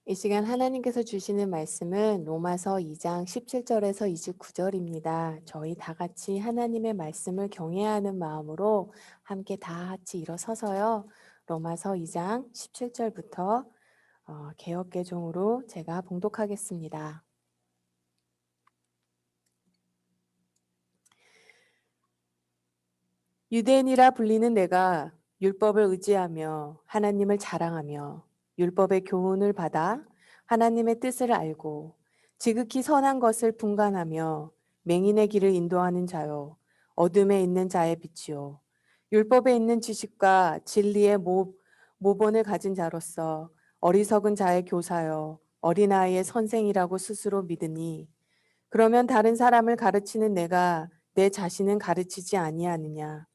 이 시간 하나님께서 주시는 말씀은 로마서 2장 17절에서 29절입니다. 저희 다 같이 하나님의 말씀을 경외하는 마음으로 함께 다 같이 일어서서요. 로마서 2장 17절부터 개역개정으로 제가 봉독하겠습니다. 유대인이라 불리는 내가 율법을 의지하며 하나님을 자랑하며 율법의 교훈을 받아 하나님의 뜻을 알고 지극히 선한 것을 분간하며 맹인의 길을 인도하는 자요 어둠에 있는 자의 빛이요 율법에 있는 지식과 진리의 모본을 가진 자로서 어리석은 자의 교사요 어린아이의 선생이라고 스스로 믿으니 그러면 다른 사람을 가르치는 내가 내 자신은 가르치지 아니하느냐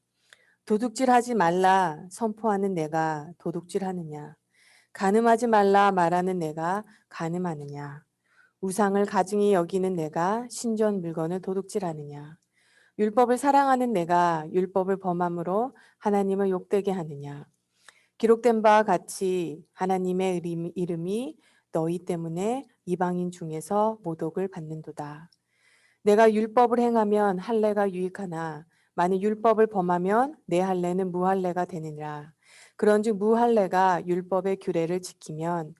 도둑질하지 말라 선포하는 내가 도둑질하느냐 간음하지 말라 말하는 내가 간음하느냐 우상을 가증히 여기는 내가 신전 물건을 도둑질하느냐 율법을 사랑하는 내가 율법을 범함으로 하나님을 욕되게 하느냐 기록된 바와 같이 하나님의 이름이 너희 때문에 이방인 중에서 모독을 받는도다. 내가 율법을 행하면 할례가 유익하나 만일 율법을 범하면 내 할례는 무할례가 되느니라. 그런즉 무할례가 율법의 규례를 지키면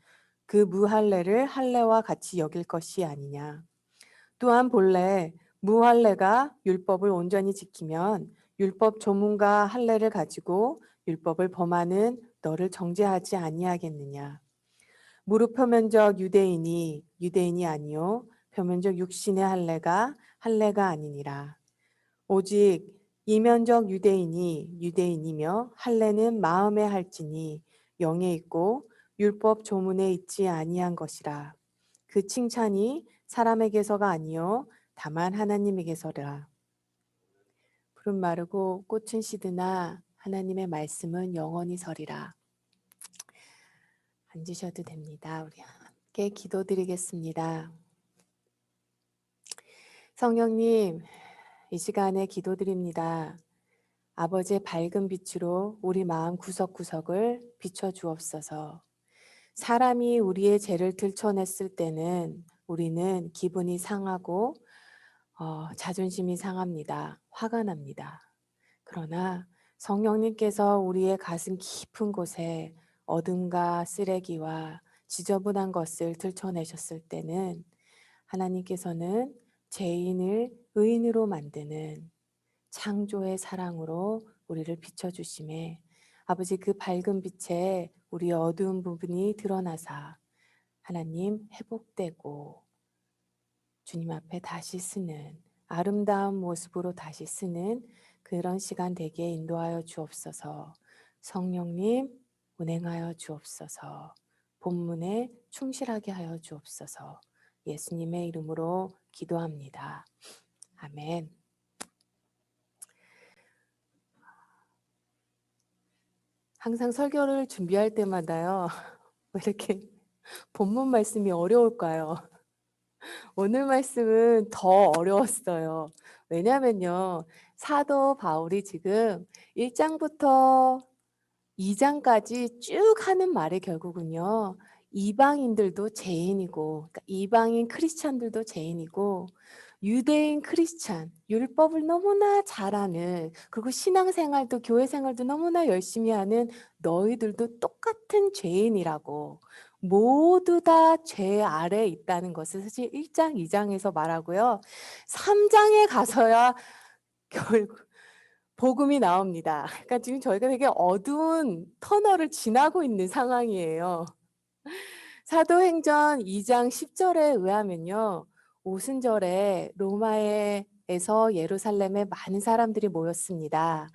그 무할례를 할례와 같이 여길 것이 아니냐. 또한 본래 무할례가 율법을 온전히 지키면 율법 조문과 할례를 가지고 율법을 범하는 너를 정죄하지 아니하겠느냐. 무릇 표면적 유대인이 아니요 표면적 육신의 할례가 아니니라. 오직 이면적 유대인이 유대인이며 할례는 마음에 할지니 영에 있고 율법 조문에 있지 아니한 것이라. 그 칭찬이 사람에게서가 아니요 다만 하나님에게서라. 푸른 마르고 꽃은 시드나 하나님의 말씀은 영원히 서리라. 앉으셔도 됩니다. 우리 함께 기도드리겠습니다. 성령님, 이 시간에 기도드립니다. 아버지의 밝은 빛으로 우리 마음 구석구석을 비춰주옵소서. 사람이 우리의 죄를 들춰냈을 때는 우리는 기분이 상하고 자존심이 상합니다. 화가 납니다. 그러나 성령님께서 우리의 가슴 깊은 곳에 어둠과 쓰레기와 지저분한 것을 들춰내셨을 때는 하나님께서는 죄인을 의인으로 만드는 창조의 사랑으로 우리를 비춰주심에 아버지 그 밝은 빛에 우리의 어두운 부분이 드러나사 하나님 회복되고 주님 앞에 다시 쓰는 아름다운 모습으로 다시 쓰는 그런 시간 되게 인도하여 주옵소서. 성령님 운행하여 주옵소서. 본문에 충실하게 하여 주옵소서. 예수님의 이름으로 기도합니다. 아멘. 항상 설교를 준비할 때마다요. 왜 이렇게 본문 말씀이 어려울까요? 오늘 말씀은 더 어려웠어요. 왜냐면요. 사도 바울이 지금 1장부터 2장까지 쭉 하는 말이 결국은요. 이방인들도 죄인이고 그러니까 이방인 크리스찬들도 죄인이고 유대인 크리스찬 율법을 너무나 잘하는 그리고 신앙생활도 교회 생활도 너무나 열심히 하는 너희들도 똑같은 죄인이라고 모두 다 죄 아래에 있다는 것을 사실 1장 2장에서 말하고요. 3장에 가서야 결국 복음이 나옵니다. 그러니까 지금 저희가 되게 어두운 터널을 지나고 있는 상황이에요. 사도행전 2장 10절에 의하면요. 오순절에 로마에서 예루살렘에 많은 사람들이 모였습니다.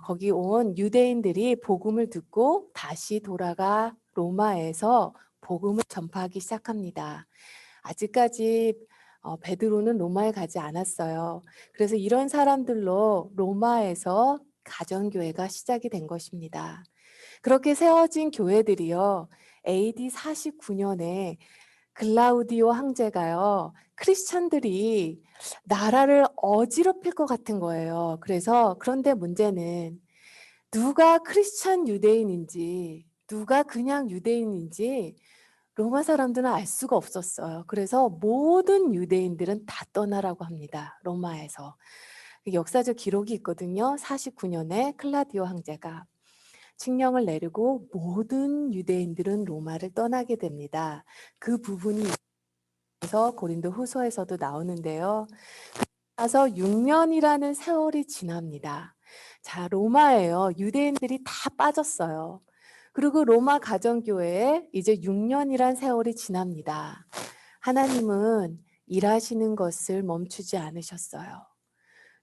거기 온 유대인들이 복음을 듣고 다시 돌아가 로마에서 복음을 전파하기 시작합니다. 아직까지 베드로는 로마에 가지 않았어요. 그래서 이런 사람들로 로마에서 가정교회가 시작이 된 것입니다. 그렇게 세워진 교회들이요. AD 49년에 글라우디오 황제가요. 크리스천들이 나라를 어지럽힐 것 같은 거예요. 그런데 문제는 누가 크리스천 유대인인지 누가 그냥 유대인인지 로마 사람들은 알 수가 없었어요. 그래서 모든 유대인들은 다 떠나라고 합니다. 로마에서. 역사적 기록이 있거든요. 49년에 클라디오 황제가 칙령을 내리고 모든 유대인들은 로마를 떠나게 됩니다. 그 부분이 있어서 고린도 후서에서도 나오는데요. 그래서 6년이라는 세월이 지납니다. 자, 로마예요. 유대인들이 다 빠졌어요. 그리고 로마 가정교회에 이제 6년이란 세월이 지납니다. 하나님은 일하시는 것을 멈추지 않으셨어요.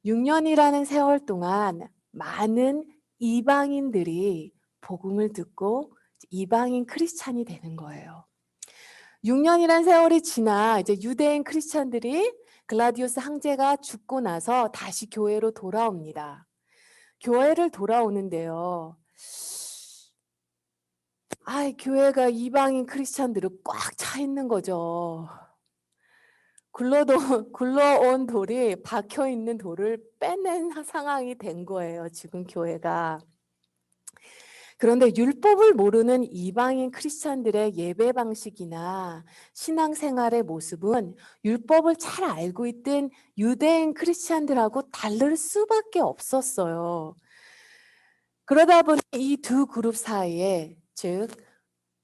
6년이라는 세월 동안 많은 이방인들이 복음을 듣고 이방인 크리스찬이 되는 거예요. 6년이란 세월이 지나 이제 유대인 크리스찬들이 글라디우스 황제가 죽고 나서 다시 교회로 돌아옵니다. 교회를 돌아오는데요. 교회가 이방인 크리스찬들을 꽉 차 있는 거죠. 굴러온 돌이 박혀 있는 돌을 빼낸 상황이 된 거예요. 지금 교회가. 그런데 율법을 모르는 이방인 크리스찬들의 예배 방식이나 신앙생활의 모습은 율법을 잘 알고 있던 유대인 크리스찬들하고 다를 수밖에 없었어요. 그러다 보니 이 두 그룹 사이에, 즉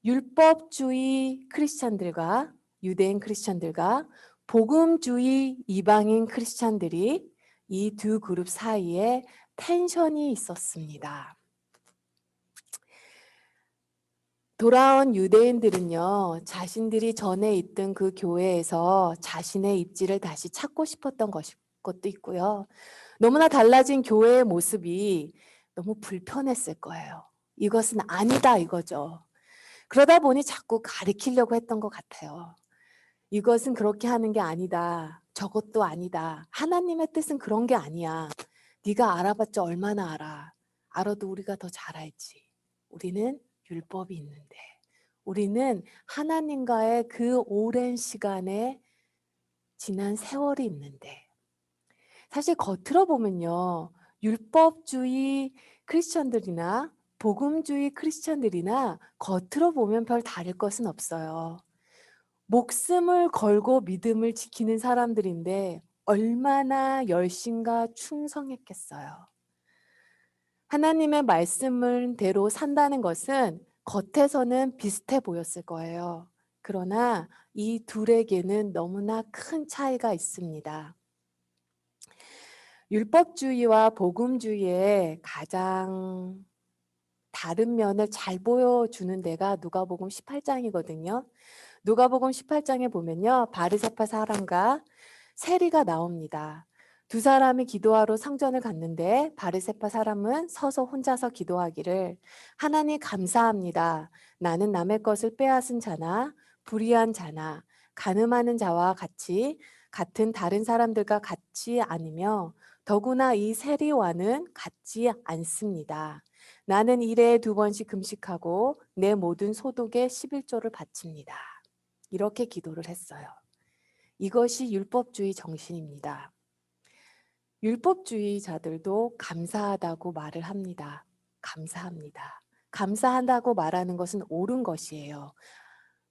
율법주의 크리스찬들과 유대인 크리스찬들과 복음주의 이방인 크리스찬들이 이 두 그룹 사이에 텐션이 있었습니다. 돌아온 유대인들은요, 자신들이 전에 있던 그 교회에서 자신의 입지를 다시 찾고 싶었던 것도 있고요. 너무나 달라진 교회의 모습이 너무 불편했을 거예요. 이것은 아니다 이거죠. 그러다 보니 자꾸 가리키려고 했던 것 같아요. 이것은 그렇게 하는 게 아니다. 저것도 아니다. 하나님의 뜻은 그런 게 아니야. 네가 알아봤자 얼마나 알아. 알아도 우리가 더 잘 알지. 우리는 율법이 있는데. 우리는 하나님과의 그 오랜 시간에 지난 세월이 있는데. 사실 겉으로 보면요. 율법주의 크리스천들이나 복음주의 크리스천들이나 겉으로 보면 별 다를 것은 없어요. 목숨을 걸고 믿음을 지키는 사람들인데 얼마나 열심과 충성했겠어요. 하나님의 말씀대로 산다는 것은 겉에서는 비슷해 보였을 거예요. 그러나 이 둘에게는 너무나 큰 차이가 있습니다. 율법주의와 복음주의의 가장 다른 면을 잘 보여주는 데가 누가복음 18장이거든요. 누가복음 18장에 보면요. 바리새파 사람과 세리가 나옵니다. 두 사람이 기도하러 성전을 갔는데 바리새파 사람은 서서 혼자서 기도하기를 하나님 감사합니다. 나는 남의 것을 빼앗은 자나 불의한 자나 간음하는 자와 같은 다른 사람들과 같지 않으며 더구나 이 세리와는 같지 않습니다. 나는 일에 2번씩 금식하고 내 모든 소득의 11조를 바칩니다. 이렇게 기도를 했어요. 이것이 율법주의 정신입니다. 율법주의자들도 감사하다고 말을 합니다. 감사합니다. 감사한다고 말하는 것은 옳은 것이에요.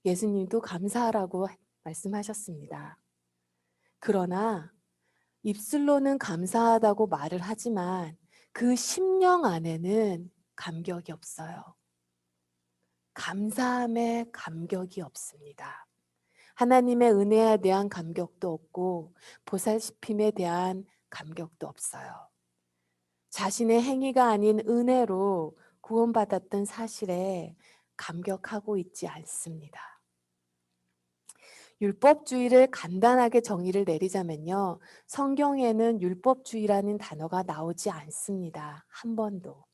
예수님도 감사하라고 말씀하셨습니다. 그러나 입술로는 감사하다고 말을 하지만 그 심령 안에는 감격이 없어요. 감사함에 감격이 없습니다. 하나님의 은혜에 대한 감격도 없고 보살핌에 대한 감격도 없어요. 자신의 행위가 아닌 은혜로 구원받았던 사실에 감격하고 있지 않습니다. 율법주의를 간단하게 정의를 내리자면요. 성경에는 율법주의라는 단어가 나오지 않습니다. 한 번도.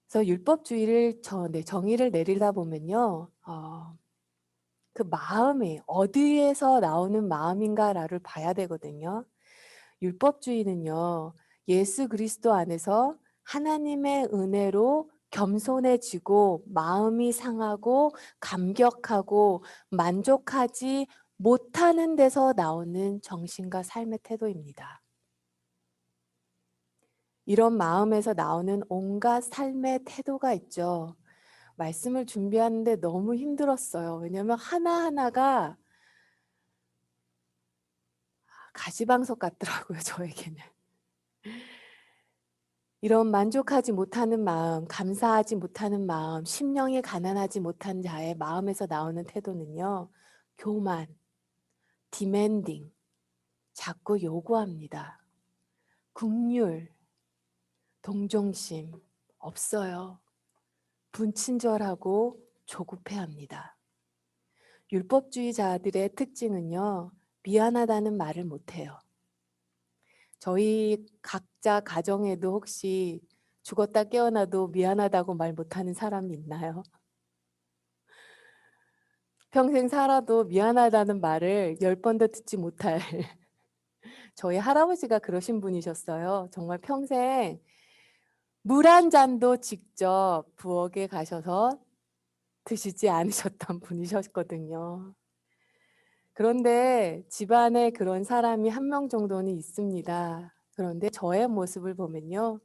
그래서 율법주의를 정의를 내리다 보면요. 그 마음이 어디에서 나오는 마음인가를 봐야 되거든요. 율법주의는요. 예수 그리스도 안에서 하나님의 은혜로 겸손해지고 마음이 상하고 감격하고 만족하지 못하는 데서 나오는 정신과 삶의 태도입니다. 이런 마음에서 나오는 온갖 삶의 태도가 있죠. 말씀을 준비하는데 너무 힘들었어요. 왜냐하면 하나하나가 가시방석 같더라고요, 저에게는. 이런 만족하지 못하는 마음, 감사하지 못하는 마음, 심령이 가난하지 못한 자의 마음에서 나오는 태도는요, 교만, 디맨딩, 자꾸 요구합니다. 긍휼, 동정심 없어요. 분친절하고 조급해합니다. 율법주의자들의 특징은요, 미안하다는 말을 못해요. 저희 각자 가정에도 혹시 죽었다 깨어나도 미안하다고 말 못하는 사람이 있나요? 평생 살아도 미안하다는 말을 10번도 듣지 못할 저희 할아버지가 그러신 분이셨어요. 정말 평생 물 한 잔도 직접 부엌에 가셔서 드시지 않으셨던 분이셨거든요. 그런데 집안에 그런 사람이 한 명 정도는 있습니다. 그런데 저의 모습을 보면요,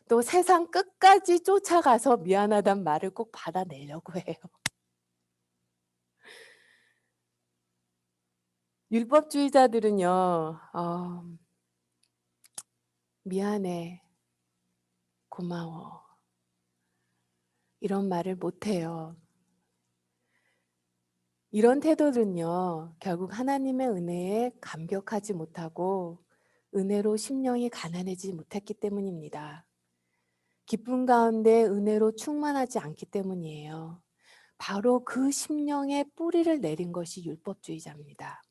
또 세상 끝까지 쫓아가서 미안하단 말을 꼭 받아내려고 해요. 율법주의자들은요, 미안해, 고마워, 이런 말을 못해요. 이런 태도들은요, 결국 하나님의 은혜에 감격하지 못하고 은혜로 심령이 가난해지지 못했기 때문입니다. 기쁨 가운데 은혜로 충만하지 않기 때문이에요. 바로 그 심령에 뿌리를 내린 것이 율법주의자입니다.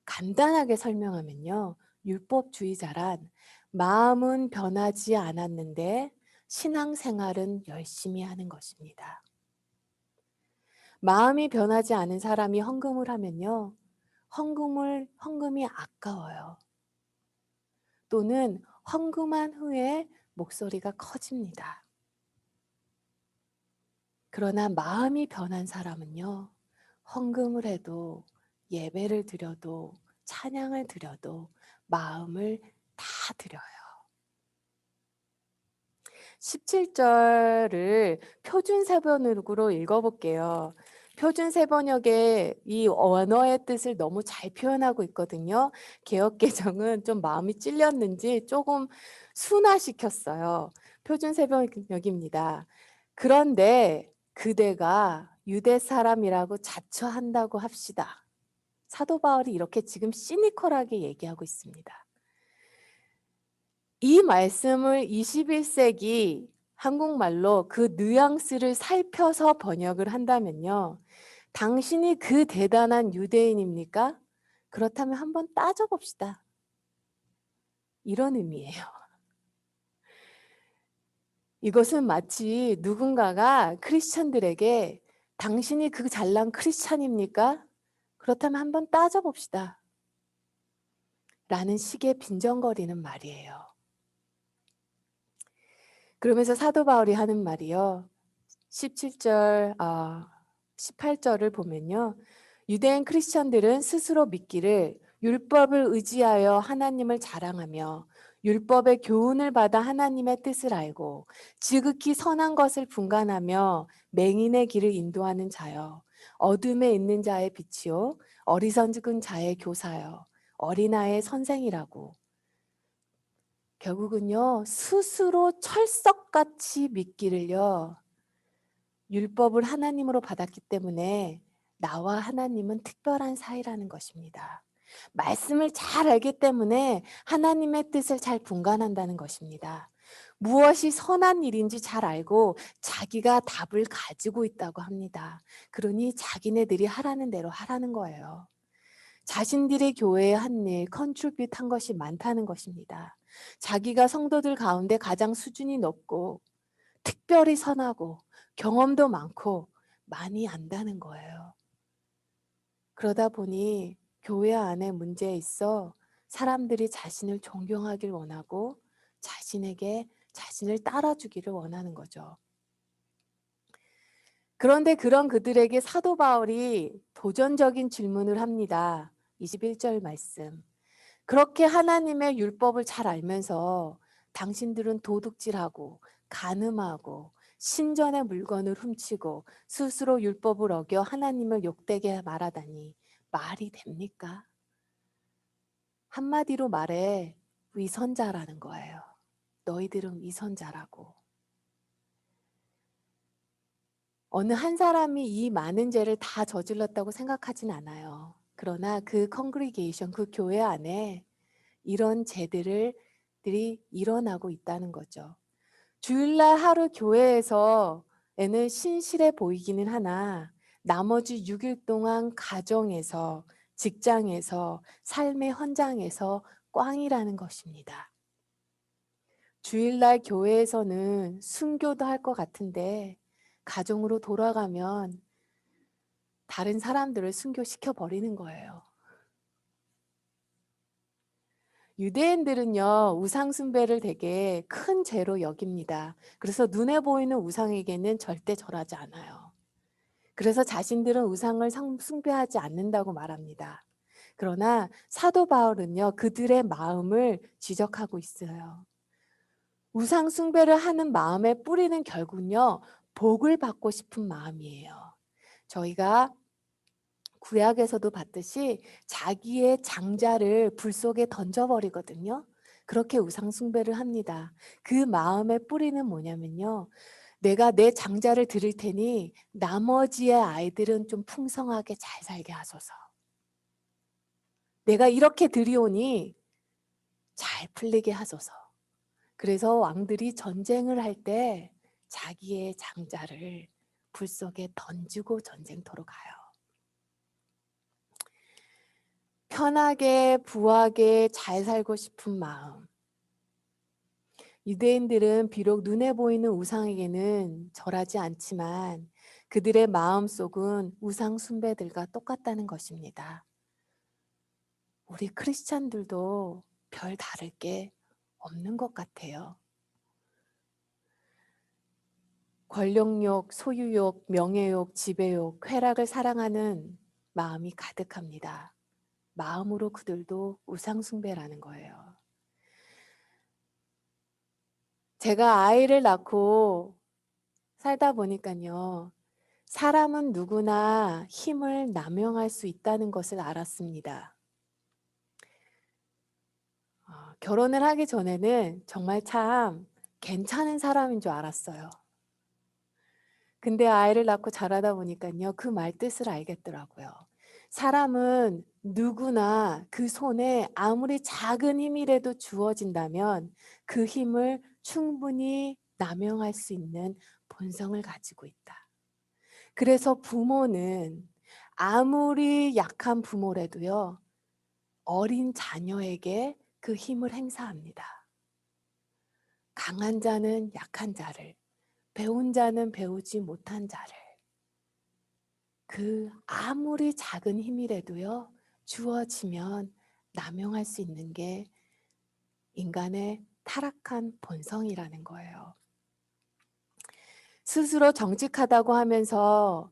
간단하게 설명하면요, 율법주의자란 마음은 변하지 않았는데 신앙생활은 열심히 하는 것입니다. 마음이 변하지 않은 사람이 헌금을 하면요, 헌금이 아까워요. 또는 헌금한 후에 목소리가 커집니다. 그러나 마음이 변한 사람은요, 헌금을 해도 예배를 드려도 찬양을 드려도 마음을 다 드려요. 17절을 표준세번역으로 읽어볼게요. 표준세번역에 이 언어의 뜻을 너무 잘 표현하고 있거든요. 개역개정은 좀 마음이 찔렸는지 조금 순화시켰어요. 표준세번역입니다. 그런데 그대가 유대 사람이라고 자처한다고 합시다. 사도 바울이 이렇게 지금 시니컬하게 얘기하고 있습니다. 이 말씀을 21세기 한국말로 그 뉘앙스를 살펴서 번역을 한다면요, 당신이 그 대단한 유대인입니까? 그렇다면 한번 따져봅시다. 이런 의미예요. 이것은 마치 누군가가 크리스찬들에게 당신이 그 잘난 크리스찬입니까? 그렇다면 한번 따져봅시다. 라는 식의 빈정거리는 말이에요. 그러면서 사도 바울이 하는 말이요, 17절, 18절을 보면요, 유대인 크리스천들은 스스로 믿기를 율법을 의지하여 하나님을 자랑하며 율법의 교훈을 받아 하나님의 뜻을 알고 지극히 선한 것을 분간하며 맹인의 길을 인도하는 자여, 어둠에 있는 자의 빛이요 어리석은 자의 교사여, 어린아이의 선생이라고. 결국은요, 스스로 철석같이 믿기를요, 율법을 하나님으로 받았기 때문에 나와 하나님은 특별한 사이라는 것입니다. 말씀을 잘 알기 때문에 하나님의 뜻을 잘 분간한다는 것입니다. 무엇이 선한 일인지 잘 알고 자기가 답을 가지고 있다고 합니다. 그러니 자기네들이 하라는 대로 하라는 거예요. 자신들의 교회에 한 일, 컨트리뷰트 한 것이 많다는 것입니다. 자기가 성도들 가운데 가장 수준이 높고 특별히 선하고 경험도 많고 많이 안다는 거예요. 그러다 보니 교회 안에 문제에 있어 사람들이 자신을 존경하길 원하고 자신에게 자신을 따라주기를 원하는 거죠. 그런데 그런 그들에게 사도 바울이 도전적인 질문을 합니다. 21절 말씀. 그렇게 하나님의 율법을 잘 알면서 당신들은 도둑질하고 간음하고 신전의 물건을 훔치고 스스로 율법을 어겨 하나님을 욕되게 말하다니 말이 됩니까? 한마디로 말해 위선자라는 거예요. 너희들은 위선자라고. 어느 한 사람이 이 많은 죄를 다 저질렀다고 생각하진 않아요. 그러나 그 컨그리게이션, 그 교회 안에 이런 죄들이 일어나고 있다는 거죠. 주일날 하루 교회에서는 신실해 보이기는 하나 나머지 6일 동안 가정에서, 직장에서, 삶의 현장에서 꽝이라는 것입니다. 주일날 교회에서는 순교도 할 것 같은데 가정으로 돌아가면 다른 사람들을 순교시켜 버리는 거예요. 유대인들은요, 우상 숭배를 되게 큰 죄로 여깁니다. 그래서 눈에 보이는 우상에게는 절대 절하지 않아요. 그래서 자신들은 우상을 숭배하지 않는다고 말합니다. 그러나 사도 바울은요, 그들의 마음을 지적하고 있어요. 우상 숭배를 하는 마음의 뿌리는 결국은요, 복을 받고 싶은 마음이에요. 저희가 구약에서도 봤듯이 자기의 장자를 불 속에 던져버리거든요. 그렇게 우상 숭배를 합니다. 그 마음의 뿌리는 뭐냐면요. 내가 내 장자를 드릴 테니 나머지의 아이들은 좀 풍성하게 잘 살게 하소서. 내가 이렇게 드리오니 잘 풀리게 하소서. 그래서 왕들이 전쟁을 할 때 자기의 장자를 불 속에 던지고 전쟁터로 가요. 편하게 부하게 잘 살고 싶은 마음. 유대인들은 비록 눈에 보이는 우상에게는 절하지 않지만 그들의 마음속은 우상 숭배들과 똑같다는 것입니다. 우리 크리스찬들도 별 다를 게 없는 것 같아요. 권력욕, 소유욕, 명예욕, 지배욕, 쾌락을 사랑하는 마음이 가득합니다. 마음으로 그들도 우상 숭배라는 거예요. 제가 아이를 낳고 살다 보니까요. 사람은 누구나 힘을 남용할 수 있다는 것을 알았습니다. 결혼을 하기 전에는 정말 참 괜찮은 사람인 줄 알았어요. 근데 아이를 낳고 자라다 보니까요. 그 말 뜻을 알겠더라고요. 사람은 누구나 그 손에 아무리 작은 힘이라도 주어진다면 그 힘을 충분히 남용할 수 있는 본성을 가지고 있다. 그래서 부모는 아무리 약한 부모라도요. 어린 자녀에게 그 힘을 행사합니다. 강한 자는 약한 자를, 배운 자는 배우지 못한 자를. 그 아무리 작은 힘이라도요. 주어지면 남용할 수 있는 게 인간의 타락한 본성이라는 거예요. 스스로 정직하다고 하면서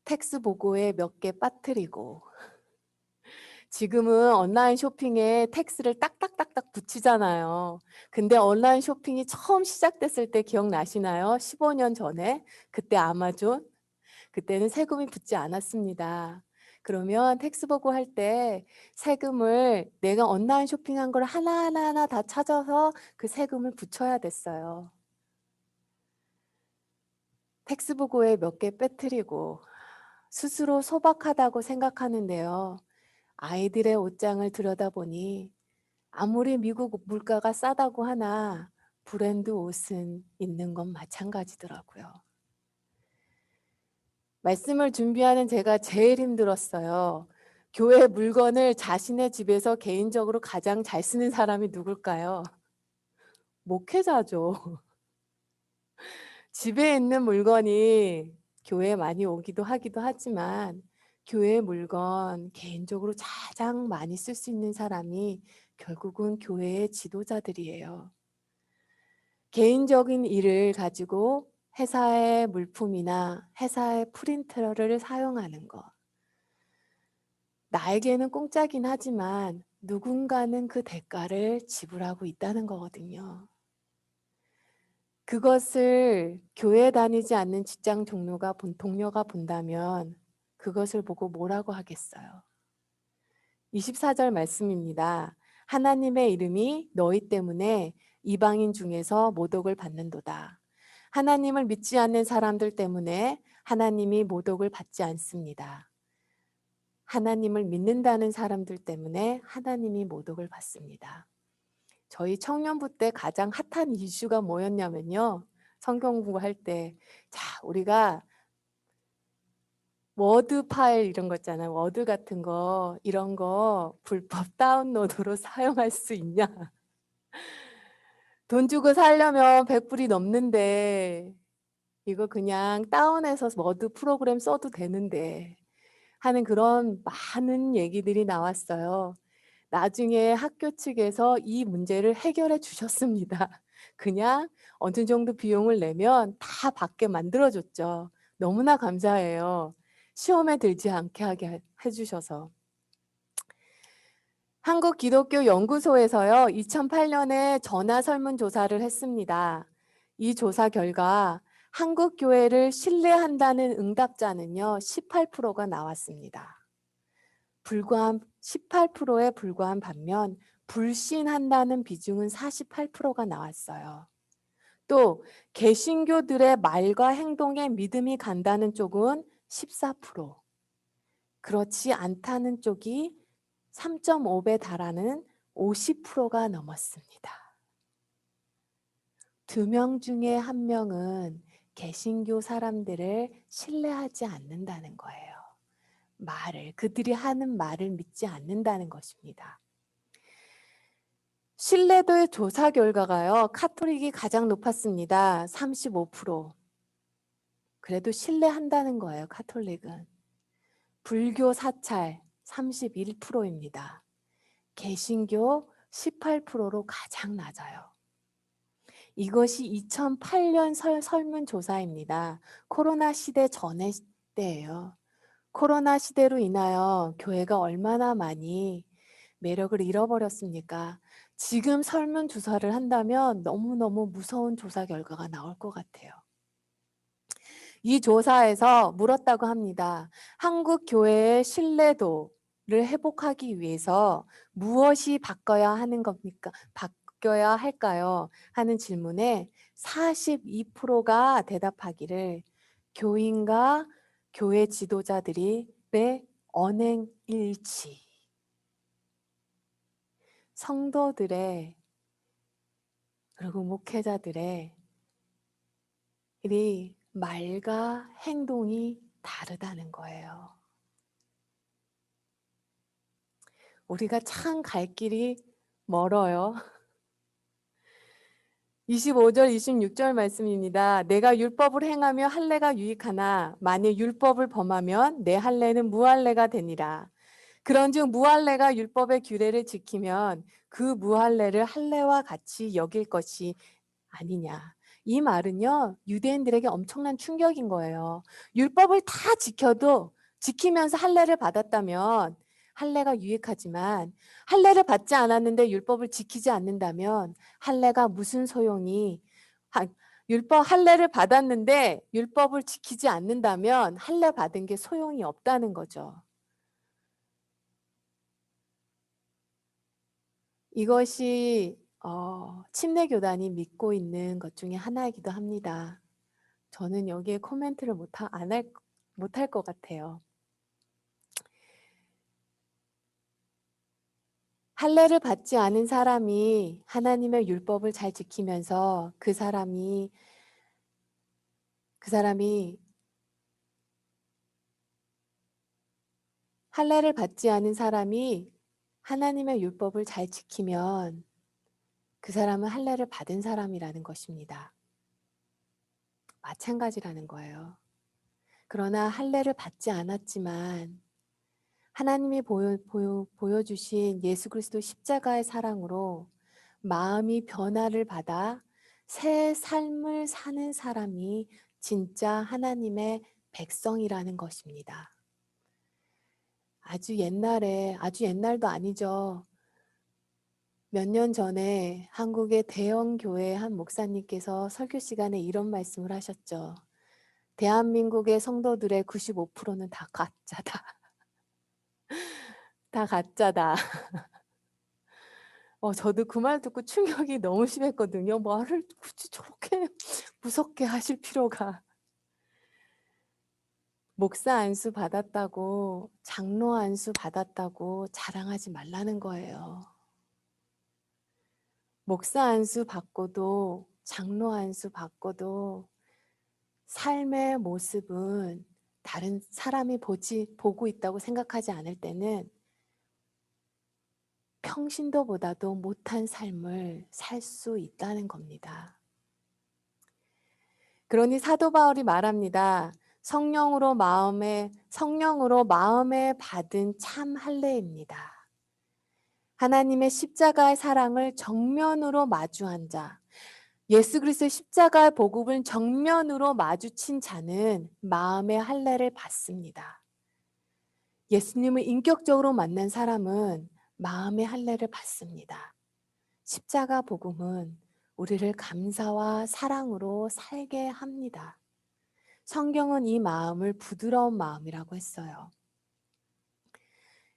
텍스 보고에 몇 개 빠뜨리고 지금은 온라인 쇼핑에 텍스를 딱딱딱딱 붙이잖아요. 근데 온라인 쇼핑이 처음 시작됐을 때 기억나시나요? 15년 전에 그때 아마존 그때는 세금이 붙지 않았습니다. 그러면 텍스 보고할 때 세금을 내가 온라인 쇼핑한 걸 하나하나 다 찾아서 그 세금을 붙여야 됐어요. 텍스 보고에 몇 개 빼뜨리고 스스로 소박하다고 생각하는데요. 아이들의 옷장을 들여다보니 아무리 미국 물가가 싸다고 하나 브랜드 옷은 있는 건 마찬가지더라고요. 말씀을 준비하는 제가 제일 힘들었어요. 교회 물건을 자신의 집에서 개인적으로 가장 잘 쓰는 사람이 누굴까요? 목회자죠. 집에 있는 물건이 교회에 많이 오기도 하기도 하지만 교회 물건 개인적으로 가장 많이 쓸 수 있는 사람이 결국은 교회의 지도자들이에요. 개인적인 일을 가지고 회사의 물품이나 회사의 프린터를 사용하는 것. 나에게는 공짜긴 하지만 누군가는 그 대가를 지불하고 있다는 거거든요. 그것을 교회 다니지 않는 직장 동료가 본다면 그것을 보고 뭐라고 하겠어요? 24절 말씀입니다. 하나님의 이름이 너희 때문에 이방인 중에서 모독을 받는도다. 하나님을 믿지 않는 사람들 때문에 하나님이 모독을 받지 않습니다. 하나님을 믿는다는 사람들 때문에 하나님이 모독을 받습니다. 저희 청년부 때 가장 핫한 이슈가 뭐였냐면요. 성경 공부할 때, 자, 우리가 워드 파일 이런 거 있잖아요. 워드 같은 거, 이런 거 불법 다운로드로 사용할 수 있냐. 돈 주고 사려면 100불이 넘는데, 이거 그냥 다운해서 워드 프로그램 써도 되는데, 하는 그런 많은 얘기들이 나왔어요. 나중에 학교 측에서 이 문제를 해결해 주셨습니다. 그냥 어느 정도 비용을 내면 다 받게 만들어줬죠. 너무나 감사해요. 시험에 들지 않게 하게 해주셔서. 한국기독교연구소에서요, 2008년에 전화 설문조사를 했습니다. 이 조사 결과 한국교회를 신뢰한다는 응답자는요, 18%가 나왔습니다. 불과한 18%에 불과한 반면 불신한다는 비중은 48%가 나왔어요. 또 개신교들의 말과 행동에 믿음이 간다는 쪽은 14%, 그렇지 않다는 쪽이 3.5배 달하는 50%가 넘었습니다. 2명 중에 1명은 개신교 사람들을 신뢰하지 않는다는 거예요. 그들이 하는 말을 믿지 않는다는 것입니다. 신뢰도의 조사 결과가요, 카톨릭이 가장 높았습니다. 35%. 그래도 신뢰한다는 거예요, 카톨릭은. 불교 사찰 31%입니다. 개신교 18%로 가장 낮아요. 이것이 2008년 설문조사입니다. 코로나 시대 전의 때예요. 코로나 시대로 인하여 교회가 얼마나 많이 매력을 잃어버렸습니까? 지금 설문조사를 한다면 너무너무 무서운 조사 결과가 나올 것 같아요. 이 조사에서 물었다고 합니다. 한국 교회의 신뢰도를 회복하기 위해서 무엇이 바뀌어야 하는 겁니까? 바뀌어야 할까요? 하는 질문에 42%가 대답하기를 교인과 교회 지도자들의 언행 일치, 성도들의 그리고 목회자들의 이 말과 행동이 다르다는 거예요. 우리가 참 갈 길이 멀어요. 25절, 26절 말씀입니다. 내가 율법을 행하며 할례가 유익하나 만일 율법을 범하면 내 할례는 무할례가 되니라. 그런즉 무할례가 율법의 규례를 지키면 그 무할례를 할례와 같이 여길 것이 아니냐. 이 말은요, 유대인들에게 엄청난 충격인 거예요. 율법을 다 지키면서 할례를 받았다면 할례가 유익하지만 할례를 받지 않았는데 율법을 지키지 않는다면 할례가 무슨 소용이, 할례를 받았는데 율법을 지키지 않는다면 할례 받은 게 소용이 없다는 거죠. 이것이 침례교단이 믿고 있는 것 중에 하나이기도 합니다. 저는 여기에 코멘트를 못할 것 같아요. 할례를 받지 않은 사람이 하나님의 율법을 잘 지키면서 그 사람이 할례를 받지 않은 사람이 하나님의 율법을 잘 지키면 그 사람은 할례를 받은 사람이라는 것입니다. 마찬가지라는 거예요. 그러나 할례를 받지 않았지만 하나님이 보여주신 예수 그리스도 십자가의 사랑으로 마음이 변화를 받아 새 삶을 사는 사람이 진짜 하나님의 백성이라는 것입니다. 아주 옛날도 아니죠. 몇 년 전에 한국의 대형 교회 한 목사님께서 설교 시간에 이런 말씀을 하셨죠. 대한민국의 성도들의 95%는 다 가짜다. 다 가짜다. 저도 그 말 듣고 충격이 너무 심했거든요. 말을 굳이 저렇게 무섭게 하실 필요가. 목사 안수 받았다고, 장로 안수 받았다고 자랑하지 말라는 거예요. 목사 안수 받고도, 장로 안수 받고도 삶의 모습은 다른 사람이 보고 있다고 생각하지 않을 때는 평신도보다도 못한 삶을 살 수 있다는 겁니다. 그러니 사도 바울이 말합니다. 성령으로 마음에 받은 참 할례입니다. 하나님의 십자가의 사랑을 정면으로 마주한 자, 예수 그리스도의 십자가의 복음을 정면으로 마주친 자는 마음의 할례를 받습니다. 예수님을 인격적으로 만난 사람은 마음의 할례를 받습니다. 십자가 복음은 우리를 감사와 사랑으로 살게 합니다. 성경은 이 마음을 부드러운 마음이라고 했어요.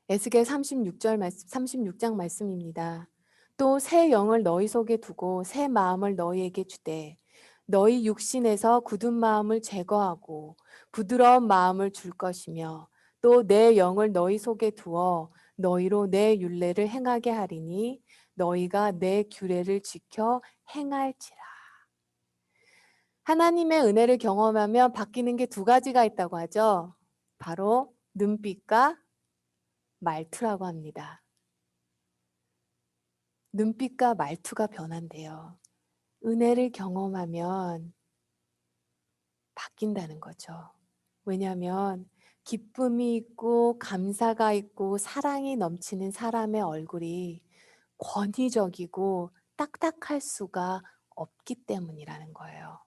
에스겔 36장 말씀입니다. 또 새 영을 너희 속에 두고 새 마음을 너희에게 주되 너희 육신에서 굳은 마음을 제거하고 부드러운 마음을 줄 것이며 또 내 영을 너희 속에 두어 너희로 내 율례를 행하게 하리니 너희가 내 규례를 지켜 행할지라. 하나님의 은혜를 경험하면 바뀌는 게 두 가지가 있다고 하죠. 바로 눈빛과 말투라고 합니다. 눈빛과 말투가 변한대요. 은혜를 경험하면 바뀐다는 거죠. 왜냐하면 기쁨이 있고 감사가 있고 사랑이 넘치는 사람의 얼굴이 권위적이고 딱딱할 수가 없기 때문이라는 거예요.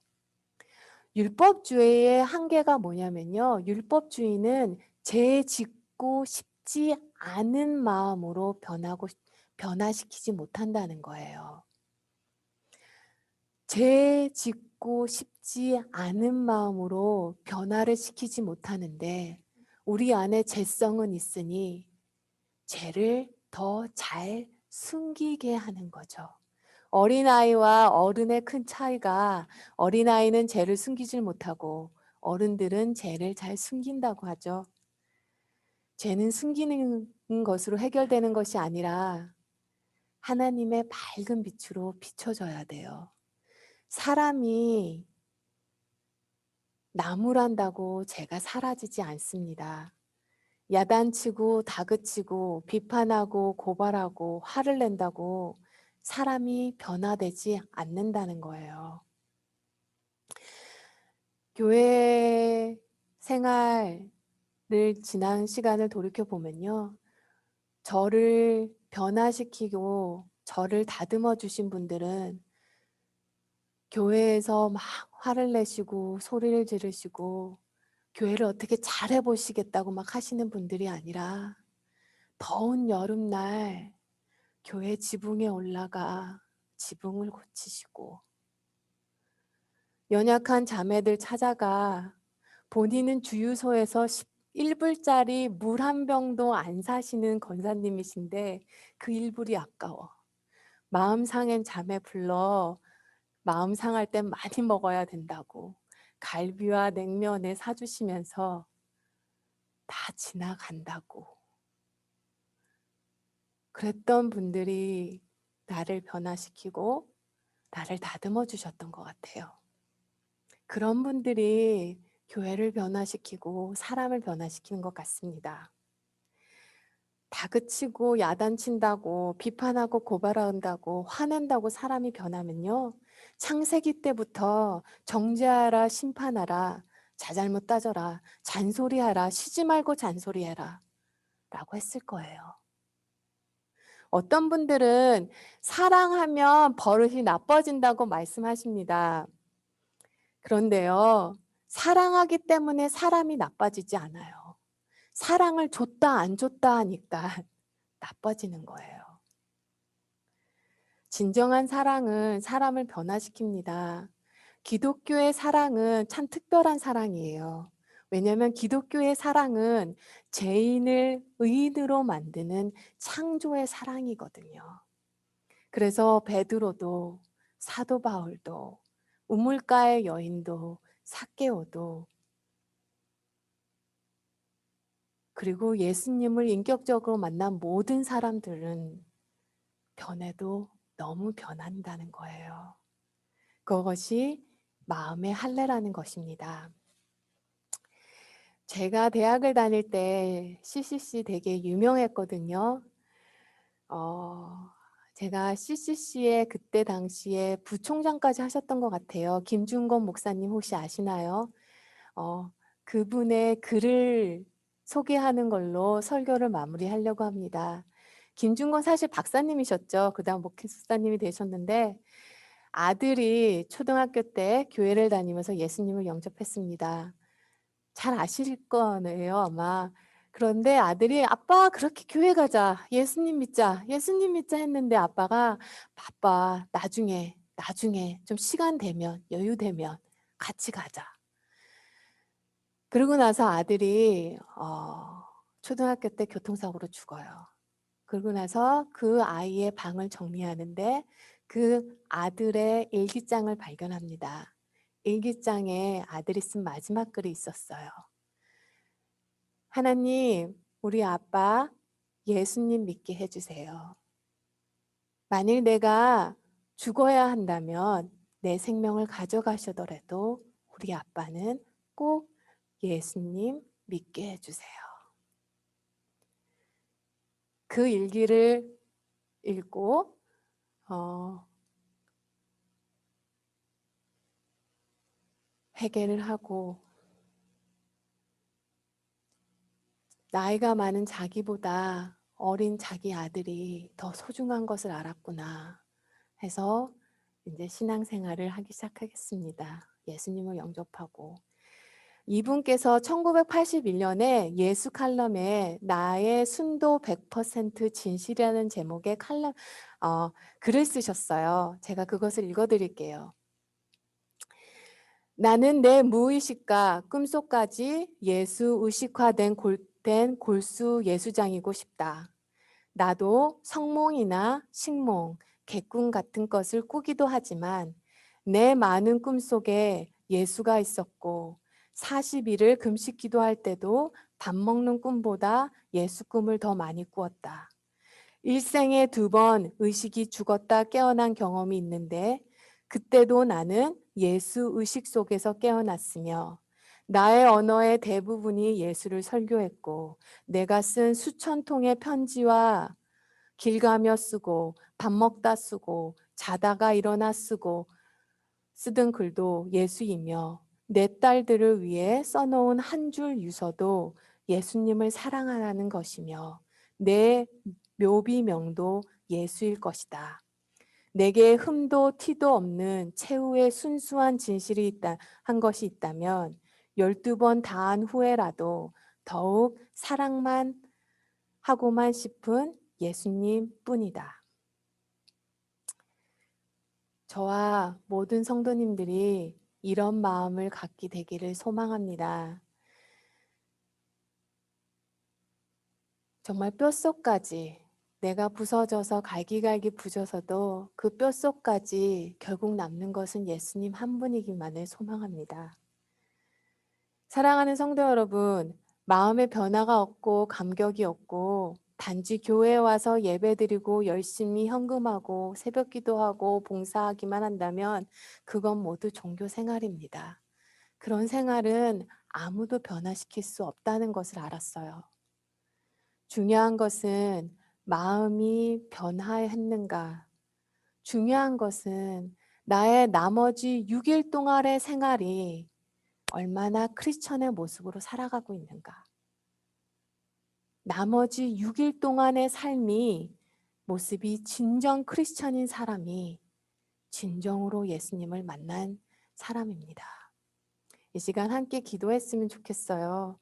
율법주의의 한계가 뭐냐면요. 율법주의는 죄 짓고 싶지 않은 마음으로 변화시키지 못한다는 거예요. 죄 짓고 싶지 않은 마음으로 변화를 시키지 못하는데 우리 안에 죄성은 있으니 죄를 더 잘 숨기게 하는 거죠. 어린아이와 어른의 큰 차이가 어린아이는 죄를 숨기질 못하고 어른들은 죄를 잘 숨긴다고 하죠. 죄는 숨기는 것으로 해결되는 것이 아니라 하나님의 밝은 빛으로 비춰져야 돼요. 사람이 나무란다고 죄가 사라지지 않습니다. 야단치고 다그치고 비판하고 고발하고 화를 낸다고 사람이 변화되지 않는다는 거예요. 교회 생활을 지난 시간을 돌이켜보면요. 저를 변화시키고 저를 다듬어 주신 분들은 교회에서 막 화를 내시고 소리를 지르시고 교회를 어떻게 잘해 보시겠다고 막 하시는 분들이 아니라 더운 여름날 교회 지붕에 올라가 지붕을 고치시고 연약한 자매들 찾아가 본인은 주유소에서 1불짜리 물 한 병도 안 사시는 권사님이신데 그 1불이 아까워. 마음 상한 자매 불러 마음 상할 땐 많이 먹어야 된다고 갈비와 냉면에 사주시면서 다 지나간다고. 그랬던 분들이 나를 변화시키고 나를 다듬어 주셨던 것 같아요. 그런 분들이 교회를 변화시키고 사람을 변화시키는 것 같습니다. 다그치고 야단친다고 비판하고 고발한다고 화낸다고 사람이 변하면요. 창세기 때부터 정죄하라 심판하라 자잘못 따져라 잔소리하라 쉬지 말고 잔소리해라 라고 했을 거예요. 어떤 분들은 사랑하면 버릇이 나빠진다고 말씀하십니다. 그런데요. 사랑하기 때문에 사람이 나빠지지 않아요. 사랑을 줬다 안 줬다 하니까 나빠지는 거예요. 진정한 사랑은 사람을 변화시킵니다. 기독교의 사랑은 참 특별한 사랑이에요. 왜냐하면 기독교의 사랑은 죄인을 의인으로 만드는 창조의 사랑이거든요. 그래서 베드로도 사도 바울도 우물가의 여인도 삭개오도 그리고 예수님을 인격적으로 만난 모든 사람들은 변해도 너무 변한다는 거예요. 그것이 마음의 할례라는 것입니다. 제가 대학을 다닐 때 CCC 되게 유명했거든요. 제가 CCC에 그때 당시에 부총장까지 하셨던 것 같아요. 김준건 목사님 혹시 아시나요? 그분의 글을 소개하는 걸로 설교를 마무리하려고 합니다. 김준건 사실 박사님이셨죠. 그다음 목사님이 되셨는데 아들이 초등학교 때 교회를 다니면서 예수님을 영접했습니다. 잘 아실 거네요, 아마. 그런데 아들이 아빠 그렇게 교회 가자. 예수님 믿자. 예수님 믿자 했는데 아빠가 바빠. 나중에 좀 시간 되면 여유 되면 같이 가자. 그러고 나서 아들이 초등학교 때 교통사고로 죽어요. 그러고 나서 그 아이의 방을 정리하는데 그 아들의 일기장을 발견합니다. 일기장에 아들이 쓴 마지막 글이 있었어요. 하나님, 우리 아빠 예수님 믿게 해주세요. 만일 내가 죽어야 한다면 내 생명을 가져가시더라도 우리 아빠는 꼭 예수님 믿게 해주세요. 그 일기를 읽고 회개를 하고 나이가 많은 자기보다 어린 자기 아들이 더 소중한 것을 알았구나 해서 이제 신앙생활을 하기 시작하겠습니다. 예수님을 영접하고 이분께서 1981년에 예수 칼럼에 나의 순도 100% 진실이라는 제목의 글을 쓰셨어요. 제가 그것을 읽어드릴게요. 나는 내 무의식과 꿈속까지 예수 의식화된 골수 예수장이고 싶다. 나도 성몽이나 식몽, 객궁 같은 것을 꾸기도 하지만 내 많은 꿈속에 예수가 있었고 40일을 금식 기도할 때도 밥 먹는 꿈보다 예수 꿈을 더 많이 꾸었다. 일생에 2번 의식이 죽었다 깨어난 경험이 있는데 그때도 나는 예수 의식 속에서 깨어났으며 나의 언어의 대부분이 예수를 설교했고 내가 쓴 수천 통의 편지와 길 가며 쓰고 밥 먹다 쓰고 자다가 일어나 쓰던 글도 예수이며 내 딸들을 위해 써놓은 한 줄 유서도 예수님을 사랑하라는 것이며 내 묘비명도 예수일 것이다. 내게 흠도 티도 없는 최후의 순수한 진실이 한 것이 있다면 12번 다한 후에라도 더욱 사랑만 하고만 싶은 예수님 뿐이다. 저와 모든 성도님들이 이런 마음을 갖게 되기를 소망합니다. 정말 뼛속까지 내가 부서져서 갈기갈기 부져서도 그 뼛속까지 결국 남는 것은 예수님 한 분이기만을 소망합니다. 사랑하는 성도 여러분, 마음의 변화가 없고 감격이 없고 단지 교회에 와서 예배드리고 열심히 헌금하고 새벽 기도하고 봉사하기만 한다면 그건 모두 종교 생활입니다. 그런 생활은 아무도 변화시킬 수 없다는 것을 알았어요. 중요한 것은 마음이 변화했는가? 중요한 것은 나의 나머지 6일 동안의 생활이 얼마나 크리스천의 모습으로 살아가고 있는가? 나머지 6일 동안의 삶이 모습이 진정 크리스천인 사람이 진정으로 예수님을 만난 사람입니다. 이 시간 함께 기도했으면 좋겠어요.